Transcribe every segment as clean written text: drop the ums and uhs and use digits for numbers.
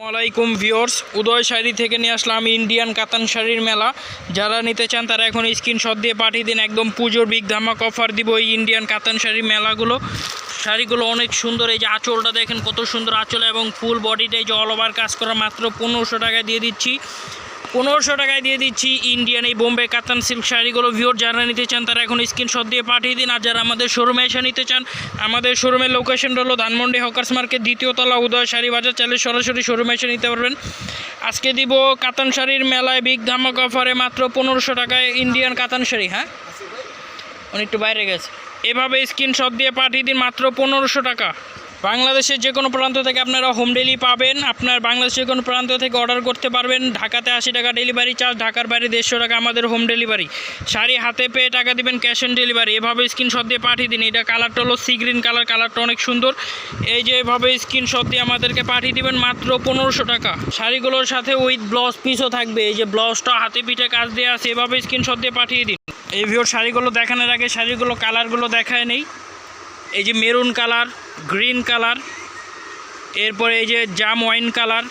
আসসালামাইকুম ভিউয়ার্স, উদয় শাড়ি থেকে নিয়ে আসলাম ইন্ডিয়ান কাতান শাড়ির মেলা। যারা নিতে চান তারা এখন স্ক্রিনশট দিয়ে পাঠিয়ে দিন। একদম পুজোর বিগ ধামাক অফার দিব এই ইন্ডিয়ান কাতান শাড়ির শাড়িগুলো অনেক সুন্দর। এই যে আঁচলটা দেখেন কত সুন্দর আঁচল এবং ফুল বডিটা এই যে অল ওভার কাজ করা মাত্র 1500 টাকায় দিয়ে দিচ্ছি। 1500 টাকায় দিয়ে দিচ্ছি ইন্ডিয়ান এই বোম্বে কাতান সিল্ক শাড়িগুলো। ভিউয়ার যারা নিতে চান তারা এখন স্ক্রিনশট দিয়ে পাঠিয়ে দিন। আর যারা আমাদের শোরুমে এসে নিতে চান, আমাদের শোরুমের লোকেশনটা হলো ধানমন্ডি হকার্স মার্কেট, দ্বিতীয় তলা, উদয় শাড়ি বাজার। চাইলে সরাসরি শোরুমে এসে নিতে পারবেন। আজকে দিব কাতান শাড়ির মেলায় বিগ ধামাক অফারে মাত্র 1500 টাকায় ইন্ডিয়ান কাতান শাড়ি। হ্যাঁ, উনি একটু বাইরে গেছে। এভাবে স্ক্রিনশট দিয়ে পাঠিয়ে দিন মাত্র 1500 টাকা। বাংলাদেশের যে কোনো প্রান্ত থেকে আপনারা হোম ডেলিভারি পাবেন। আপনার বাংলাদেশের যে কোনো প্রান্ত থেকে অর্ডার করতে পারবেন। ঢাকাতে 80 টাকা ডেলিভারি চার্জ, ঢাকার বাইরে 150 টাকা আমাদের হোম ডেলিভারি। শাড়ি হাতে পেয়ে টাকা দিবেন ক্যাশ অন ডেলিভারি। এভাবে স্ক্রিনশট দিয়ে পাঠিয়ে দিন। এটা কালারটা হলো সি গ্রিন কালার, কালারটা অনেক সুন্দর। এই যে এভাবে স্ক্রিনশট দিয়ে আমাদেরকে পাঠিয়ে দিবেন মাত্র 1500 টাকা। শাড়িগুলোর সাথে উইথ ব্লাউজ পিসও থাকবে। এই যে ব্লাউজটা হাতে পিঠে কাজ দিয়ে আছে। এভাবে স্ক্রিনশট দিয়ে পাঠিয়ে দিন। এই ভিউর শাড়িগুলো দেখানোর আগে শাড়িগুলো কালারগুলো দেখায় নেই। এই যে মেরুন কালার, গ্রিন কালার, এরপরে এই যে জাম ওয়াইন কালার,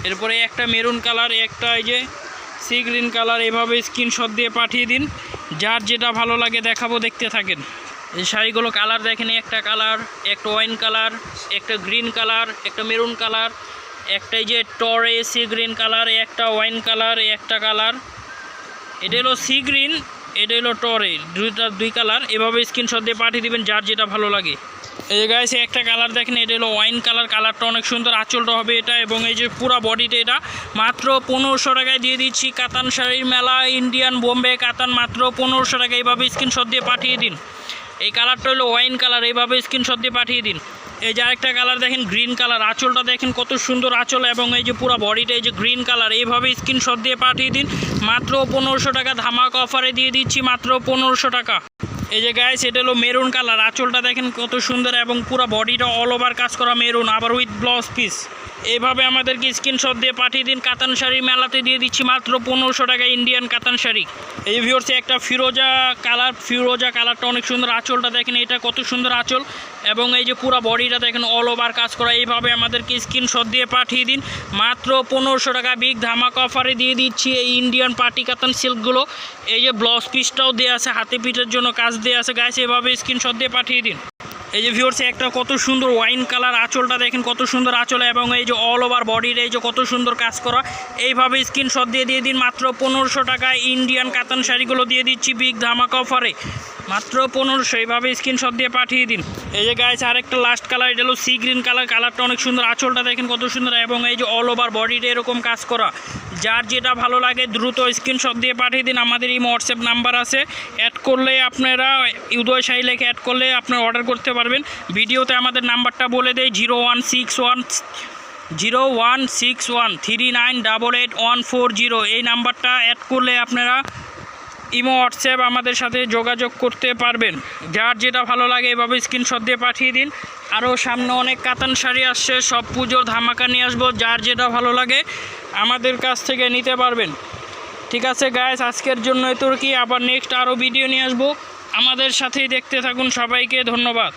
এরপরে একটা মেরুন কালার, একটা এই যে সি গ্রিন কালার। এভাবে স্ক্রিনশট দিয়ে পাঠিয়ে দিন। যার যেটা ভালো লাগে দেখাবো, দেখতে থাকেন। এই শাড়িগুলো কালার দেখেন, একটা কালার, একটা ওয়াইন কালার, একটা গ্রিন কালার, একটা মেরুন কালার, একটা এই যে টরে সি গ্রিন কালার, একটা ওয়াইন কালার, একটা কালার। এটা হলো সি গ্রিন, এটা হলো টরে, দুই কালার। এভাবে স্ক্রিনশট দিয়ে পাঠিয়ে দিবেন যার যেটা ভালো লাগে। এই যে গাইস একটা কালার দেখেন, এটা হলো ওয়াইন কালার, কালারটা অনেক সুন্দর। আঁচলটা হবে এটা এবং এই যে পুরো বডিটা এটা মাত্র 1500 টাকায় দিয়ে দিচ্ছি। কাতান শাড়ির মেলা ইন্ডিয়ান বোম্বে কাতান মাত্র 1500 টাকা। এইভাবে স্ক্রিনশট দিয়ে পাঠিয়ে দিন। এই কালারটা হলো ওয়াইন কালার, এইভাবে স্ক্রিনশট দিয়ে পাঠিয়ে দিন। এই যে আরেকটা কালার দেখেন, গ্রিন কালার, আঁচলটা দেখেন কত সুন্দর আঁচল এবং এই যে পুরো বডিটা এই যে গ্রিন কালার। এইভাবে স্ক্রিনশট দিয়ে পাঠিয়ে দিন মাত্র 1500 টাকা। ধামাক অফারে দিয়ে দিচ্ছি মাত্র 1500 টাকা। এই যে গাইস এটা হলো মেরুন কালার, আঁচলটা দেখেন কত সুন্দর এবং পুরো বডিটা অল ওভার কাজ করা মেরুন, আবার উইথ ব্লাউজ পিস। এইভাবে আমাদেরকে স্ক্রিনশট দিয়ে পাঠিয়ে দিন। কাতান শাড়ির মেলাতে দিয়ে দিচ্ছি মাত্র 1500 টাকা ইন্ডিয়ান কাতান শাড়ি। এই ভিউয়ার্সে একটা ফিরোজা কালার, ফিরোজা কালারটা অনেক সুন্দর। আঁচলটা দেখেন এটা কত সুন্দর আঁচল এবং এই যে পুরো বডিটা দেখেন অল ওভার কাজ করা। এইভাবে আমাদেরকে স্ক্রিনশট দিয়ে পাঠিয়ে দিন মাত্র 1500 টাকা। বিগ ধামাক অফারে দিয়ে দিচ্ছি এই ইন্ডিয়ান পার্টি কাতান সিল্কগুলো। এই যে ব্লাউজ পিসটাও দেওয়া আছে, হাতে পিঠের জন্য কাজ দেওয়া আছে। গাইস এভাবে স্ক্রিনশট দিয়ে পাঠিয়ে দিন। এই যে ভিউয়ার্স একটা কত সুন্দর ওয়াইন কালার, আঁচলটা দেখেন কত সুন্দর আঁচল এবং এই যে অল ওভার বডির এই যে কত সুন্দর কাজ করা। এইভাবে স্ক্রিনশট দিয়ে দিন মাত্র 1500 টাকায় ইন্ডিয়ান কাতান শাড়িগুলো দিয়ে দিচ্ছি বিগ ধামাকা অফারে মাত্র 1500। এইভাবে স্ক্রিনশট দিয়ে পাঠিয়ে দিন। এই যে গাইস আরেকটা লাস্ট কালার, এটা হলো সি গ্রিন কালার, কালারটা অনেক সুন্দর। আঁচলটা দেখেন কত সুন্দর এবং এই যে অল ওভার বডিটা এরকম কাজ করা। যার যেটা ভালো লাগে দ্রুত স্ক্রিনশট দিয়ে পাঠিয়ে দিন। আমাদের এই হোয়াটসঅ্যাপ নাম্বার আছে, অ্যাড করলে আপনারা উদয় শাড়ি লেখে অ্যাড করলে আপনারা অর্ডার করতে পারবেন। ভিডিওতে আমাদের নাম্বারটা বলে দেয় 016139888140। এই নাম্বারটা অ্যাড করলে আপনারা ইমো হোয়াটসঅ্যাপ আমাদের সাথে যোগাযোগ করতে পারবেন। যার যেটা ভালো লাগে এভাবে স্ক্রিনশট দিয়ে পাঠিয়ে দিন। আরও সামনে অনেক কাতান শাড়ি আসছে, সব পুজোর ধামাকা নিয়ে আসবো। যার যেটা ভালো লাগে আমাদের কাছ থেকে নিতে পারবেন। ঠিক আছে গাইস, আজকের জন্য এত কি, আবার নেক্সট আরও ভিডিও নিয়ে আসবো। আমাদের সাথেই দেখতে থাকুন। সবাইকে ধন্যবাদ।